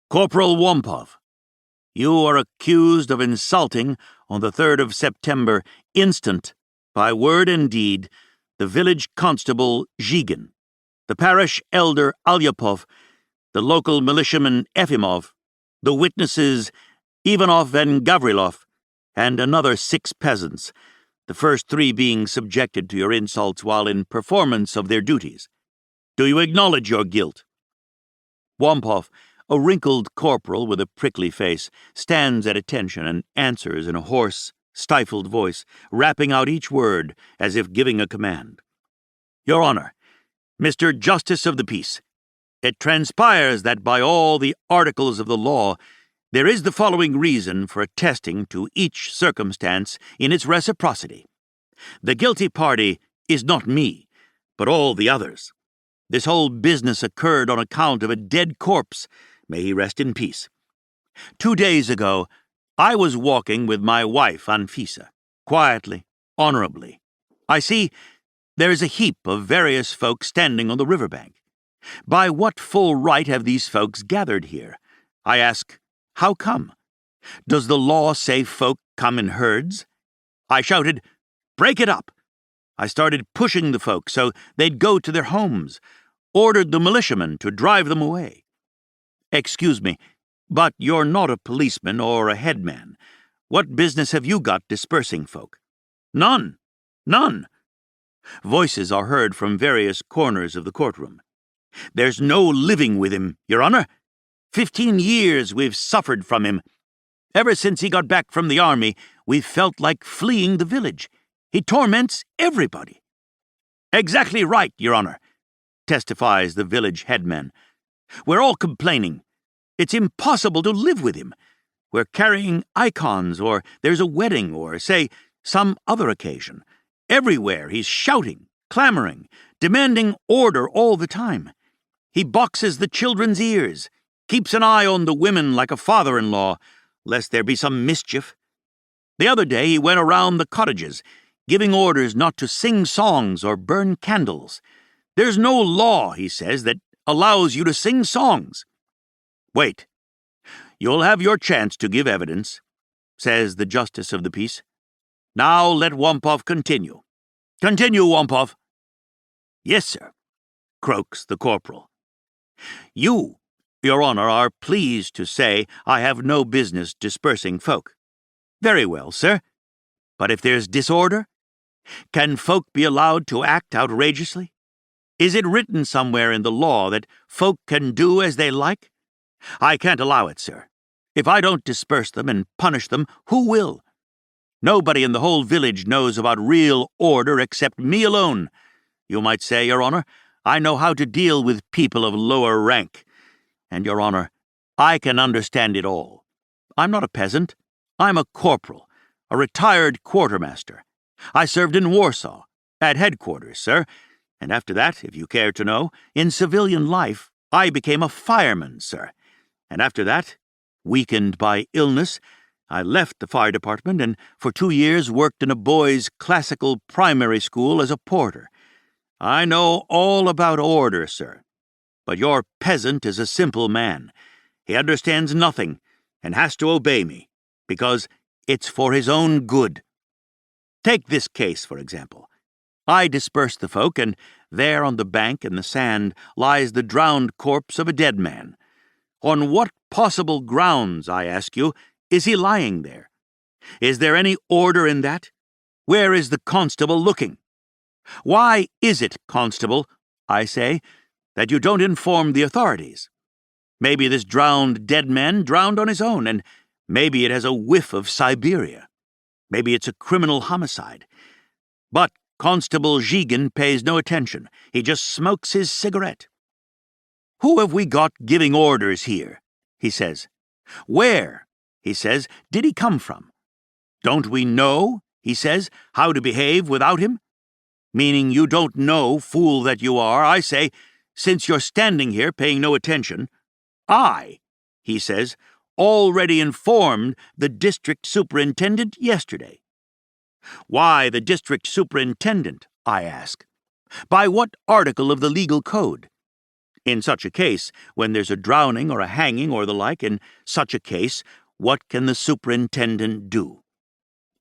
Corporal Whompov, you are accused of insulting on the 3rd of September instant, by word and deed, the village constable Zhigin, the parish elder Alyapov, the local militiaman Efimov, the witnesses Ivanov and Gavrilov, and another 6 peasants, the first 3 being subjected to your insults while in performance of their duties. Do you acknowledge your guilt? Whompov, a wrinkled corporal with a prickly face, stands at attention and answers in a hoarse, stifled voice, rapping out each word as if giving a command. Your Honor, Mr. Justice of the Peace, it transpires that by all the articles of the law, there is the following reason for attesting to each circumstance in its reciprocity. The guilty party is not me, but all the others. This whole business occurred on account of a dead corpse. May he rest in peace. 2 days ago, I was walking with my wife, Anfisa, quietly, honorably. I see there is a heap of various folk standing on the riverbank. By what full right have these folks gathered here? I ask, how come? Does the law say folk come in herds? I shouted, break it up. I started pushing the folk so they'd go to their homes, ordered the militiamen to drive them away. Excuse me, but you're not a policeman or a headman. What business have you got dispersing folk? None. None. Voices are heard from various corners of the courtroom. There's no living with him, Your Honor. 15 years we've suffered from him. Ever since he got back from the army, we've felt like fleeing the village. He torments everybody. Exactly right, Your Honor, testifies the village headman. We're all complaining. It's impossible to live with him. We're carrying icons, or there's a wedding, or, say, some other occasion. Everywhere he's shouting, clamoring, demanding order all the time. He boxes the children's ears, keeps an eye on the women like a father-in-law, lest there be some mischief. The other day he went around the cottages, giving orders not to sing songs or burn candles. There's no law, he says, that allows you to sing songs. Wait. You'll have your chance to give evidence, says the Justice of the Peace. Now let Whompov continue. Continue, Whompov. Yes, sir, croaks the corporal. You, Your Honor, are pleased to say I have no business dispersing folk. Very well, sir. But if there's disorder, can folk be allowed to act outrageously? Is it written somewhere in the law that folk can do as they like? I can't allow it, sir. If I don't disperse them and punish them, who will? Nobody in the whole village knows about real order except me alone. You might say, Your Honor, I know how to deal with people of lower rank. And, Your Honor, I can understand it all. I'm not a peasant. I'm a corporal, a retired quartermaster. I served in Warsaw, at headquarters, sir. And after that, if you care to know, in civilian life, I became a fireman, sir. And after that, weakened by illness, I left the fire department and for 2 years worked in a boys' classical primary school as a porter. I know all about order, sir. But your peasant is a simple man. He understands nothing and has to obey me, because it's for his own good. Take this case, for example. I disperse the folk, and there on the bank in the sand lies the drowned corpse of a dead man. On what possible grounds, I ask you, is he lying there? Is there any order in that? Where is the constable looking? Why is it, constable, I say, that you don't inform the authorities? Maybe this drowned dead man drowned on his own, and maybe it has a whiff of Siberia. Maybe it's a criminal homicide. But Constable Zhigin pays no attention. He just smokes his cigarette. Who have we got giving orders here? He says. Where, he says, did he come from? Don't we know, he says, how to behave without him? Meaning you don't know, fool that you are, I say, since you're standing here paying no attention. I, he says, already informed the district superintendent yesterday. Why the district superintendent, I ask? By what article of the legal code? In such a case, when there's a drowning or a hanging or the like, in such a case, what can the superintendent do?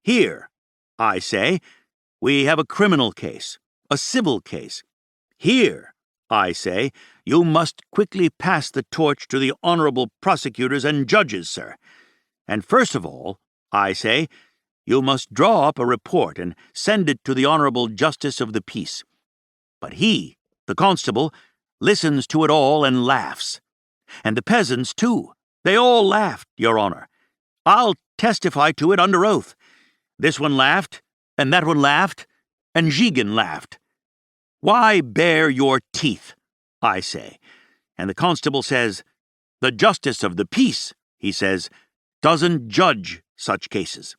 Here, I say, we have a criminal case, a civil case. Here, I say, you must quickly pass the torch to the honorable prosecutors and judges, sir. And first of all, I say, you must draw up a report and send it to the honorable justice of the peace. But he, the constable, listens to it all and laughs. And the peasants, too. They all laughed, Your Honor. I'll testify to it under oath. This one laughed, and that one laughed, and Zhigin laughed. Why bare your teeth? I say. And the constable says, the justice of the peace, he says, doesn't judge such cases.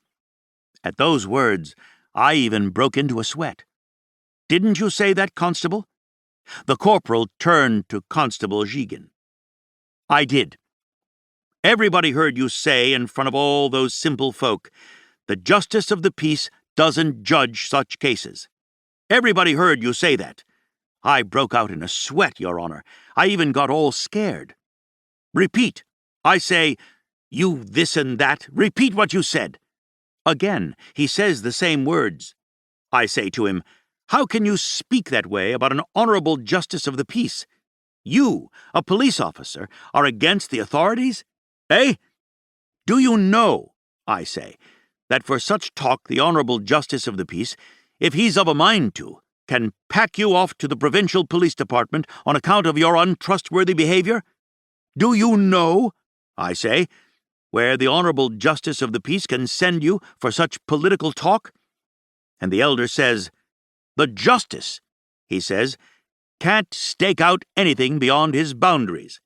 At those words, I even broke into a sweat. Didn't you say that, constable? The corporal turned to Constable Zhigin. I did. Everybody heard you say in front of all those simple folk, the justice of the peace doesn't judge such cases. Everybody heard you say that. I broke out in a sweat, Your Honor. I even got all scared. Repeat. I say, you this and that. Repeat what you said. Again, he says the same words. I say to him, how can you speak that way about an honorable justice of the peace? You, a police officer, are against the authorities? Eh? Do you know, I say, that for such talk the honorable justice of the peace, if he's of a mind to, can pack you off to the provincial police department on account of your untrustworthy behavior? Do you know, I say, where the honorable justice of the peace can send you for such political talk? And the elder says, the justice, he says, can't stake out anything beyond his boundaries.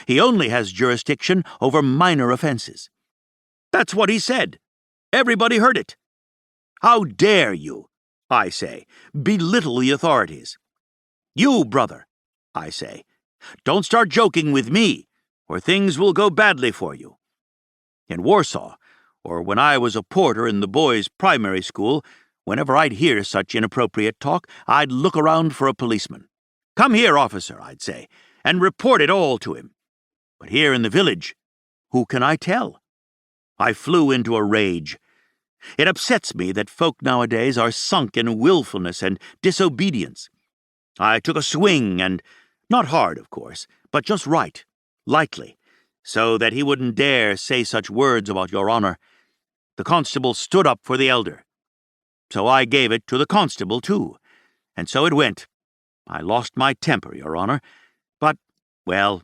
He only has jurisdiction over minor offenses. That's what he said. Everybody heard it. How dare you, I say, belittle the authorities? You, brother, I say, don't start joking with me, or things will go badly for you. In Warsaw, or when I was a porter in the boys' primary school, whenever I'd hear such inappropriate talk, I'd look around for a policeman. Come here, officer, I'd say, and report it all to him. But here in the village, who can I tell? I flew into a rage. It upsets me that folk nowadays are sunk in willfulness and disobedience. I took a swing and, not hard, of course, but just right, lightly, so that he wouldn't dare say such words about Your Honor. The constable stood up for the elder. So I gave it to the constable, too, and so it went. I lost my temper, Your Honor, but, well,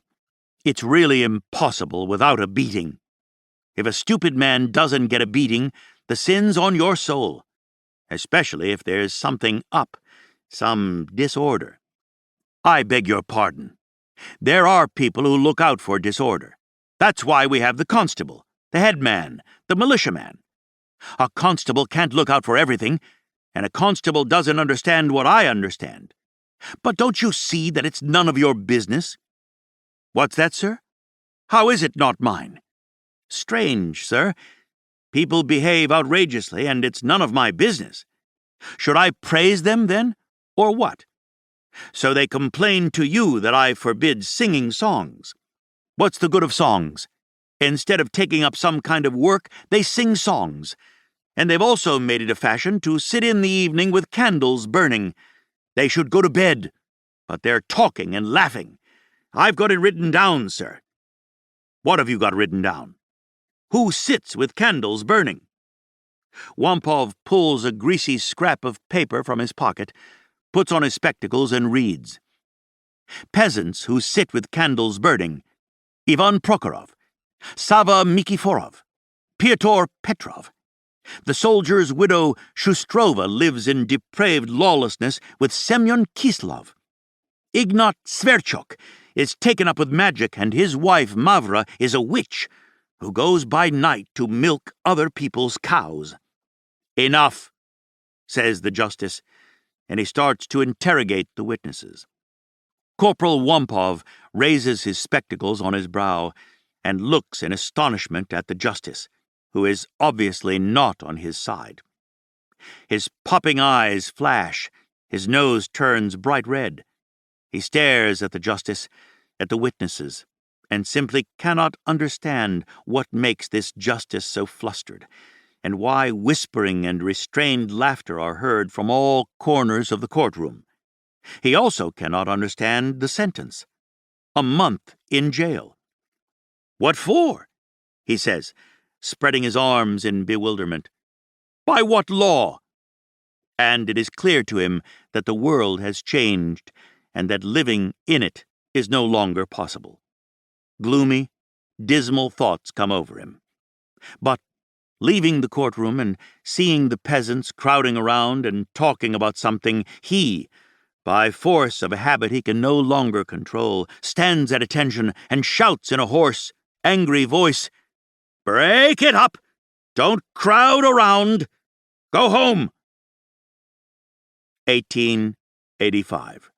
it's really impossible without a beating. If a stupid man doesn't get a beating, the sin's on your soul, especially if there's something up, some disorder. I beg your pardon. There are people who look out for disorder. That's why we have the constable, the headman, the militiaman. A constable can't look out for everything, and a constable doesn't understand what I understand. But don't you see that it's none of your business? What's that, sir? How is it not mine? Strange, sir. People behave outrageously, and it's none of my business. Should I praise them, then, or what? So they complain to you that I forbid singing songs. What's the good of songs? Instead of taking up some kind of work, they sing songs. And they've also made it a fashion to sit in the evening with candles burning. They should go to bed, but they're talking and laughing. I've got it written down, sir. What have you got written down? Who sits with candles burning? Whompov pulls a greasy scrap of paper from his pocket, puts on his spectacles, and reads. Peasants who sit with candles burning. Ivan Prokhorov, Sava Mikiforov, Pyotr Petrov. The soldier's widow Shustrova lives in depraved lawlessness with Semyon Kislov. Ignat Sverchok is taken up with magic, and his wife Mavra is a witch who goes by night to milk other people's cows. Enough, says the justice, and he starts to interrogate the witnesses. Corporal Whompov raises his spectacles on his brow and looks in astonishment at the justice, who is obviously not on his side. His popping eyes flash, his nose turns bright red. He stares at the justice, at the witnesses and simply cannot understand what makes this justice so flustered, and why whispering and restrained laughter are heard from all corners of the courtroom. He also cannot understand the sentence: a month in jail. "What for?" he says, spreading his arms in bewilderment. "By what law?" And it is clear to him that the world has changed and that living in it is no longer possible. Gloomy, dismal thoughts come over him. But, leaving the courtroom and seeing the peasants crowding around and talking about something, he, by force of a habit he can no longer control, stands at attention and shouts in a hoarse, angry voice, "Break it up! Don't crowd around! Go home!" 1885.